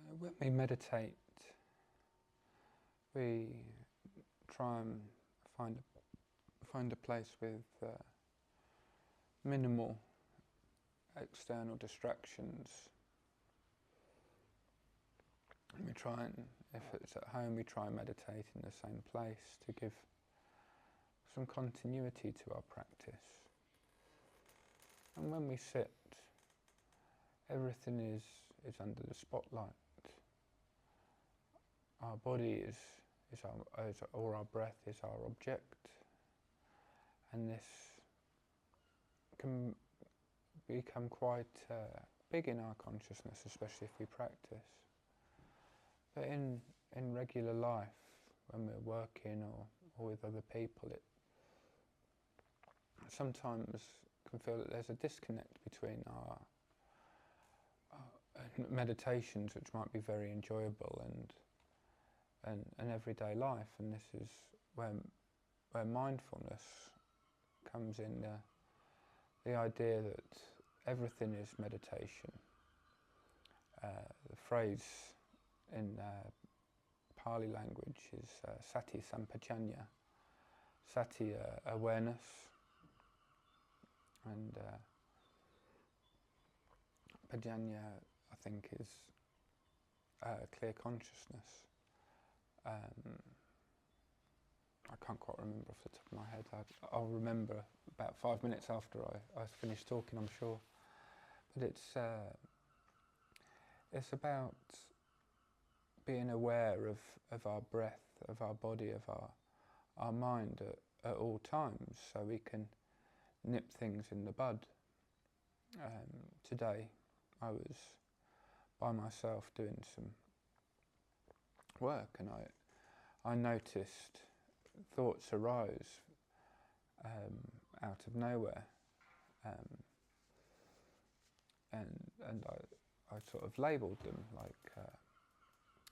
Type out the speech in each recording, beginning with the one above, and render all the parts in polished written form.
When we meditate, we try and find a place with minimal external distractions. And we try and, if it's at home, we try and meditate in the same place to give some continuity to our practice. And when we sit, everything is under the spotlight. Our body or our breath is our object, and this can become quite big in our consciousness, especially if we practice. But in regular life, when we're working or with other people, it sometimes can feel that there's a disconnect between our meditations, which might be very enjoyable, and everyday life. And this is where mindfulness comes in, the idea that everything is meditation. The phrase in Pali language is sati sampajanya. Sati, awareness, and pajanya, I think, is clear consciousness. I can't quite remember off the top of my head. I'll remember about 5 minutes after I finish talking, I'm sure. But it's about being aware of our breath, of our body, of our mind at all times, so we can nip things in the bud. Today I was by myself doing some work, and I noticed thoughts arise out of nowhere, and I sort of labelled them like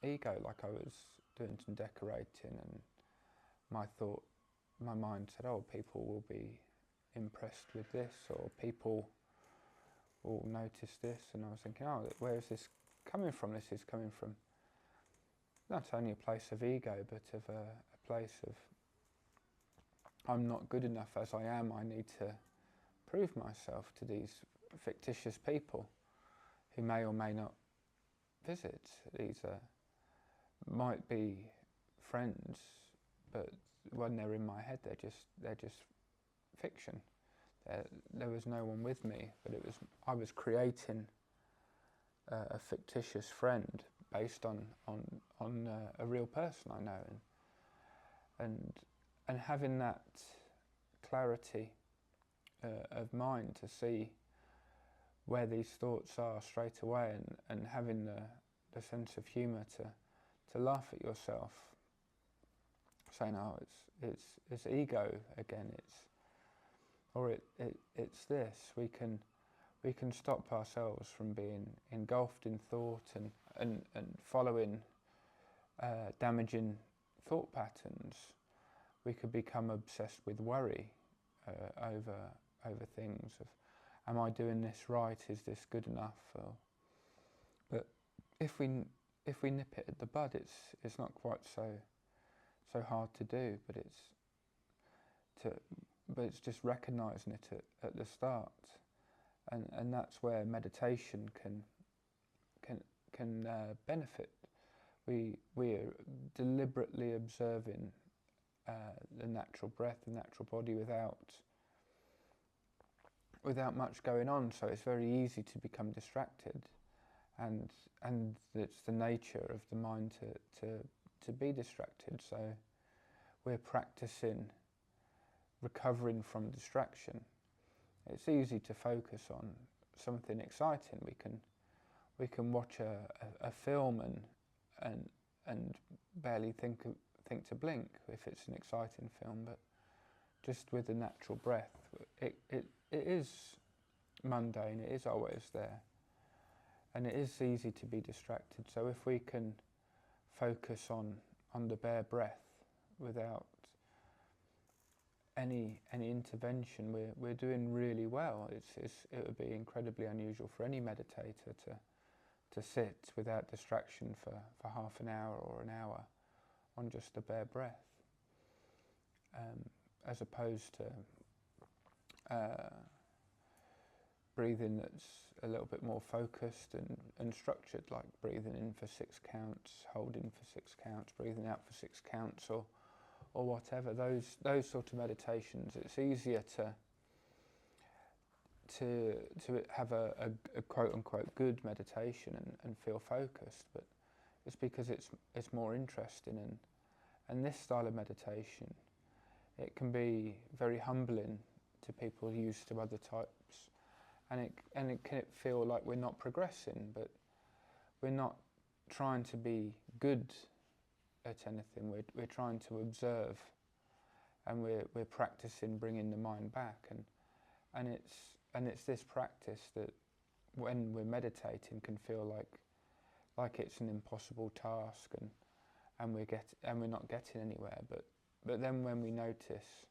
ego, like I was doing some decorating, and my mind said, oh, people will be impressed with this, or people will notice this. And I was thinking, oh, where is this coming from? This is coming from not only a place of ego, but of a place of, I'm not good enough as I am, I need to prove myself to these fictitious people who may or may not visit. These might be friends, but when they're in my head, they're just fiction. There was no one with me, but I was creating a fictitious friend based on a real person I know, and having that clarity of mind to see where these thoughts are straight away, and having the sense of humour to laugh at yourself, saying, oh, it's ego again, it's this. We can stop ourselves from being engulfed in thought and following damaging thought patterns. We could become obsessed with worry over things of, am I doing this right? Is this good enough? But if we nip it at the bud, it's not quite so hard to do. But it's just recognising it at the start, and that's where meditation can benefit. We are deliberately observing the natural breath, the natural body, without much going on. So it's very easy to become distracted, and it's the nature of the mind to be distracted. So we're practicing recovering from distraction. It's easy to focus on something exciting. We can watch a film and barely think to blink if it's an exciting film. But just with the natural breath, it is mundane. It is always there, and it is easy to be distracted. So if we can focus on the bare breath without any intervention, we're doing really well. It would be incredibly unusual for any meditator to to sit without distraction for half an hour or an hour on just a bare breath, as opposed to breathing that's a little bit more focused and structured, like breathing in for 6 counts, holding for 6 counts, breathing out for 6 counts, or whatever. Those sort of meditations, it's easier to have a quote unquote good meditation and feel focused, but it's because it's more interesting, and this style of meditation, it can be very humbling to people used to other types, and it can feel like we're not progressing, but we're not trying to be good at anything. We're trying to observe, and we're practicing bringing the mind back, and it's this practice that, when we're meditating, can feel like it's an impossible task, and we're not getting anywhere. But then when we notice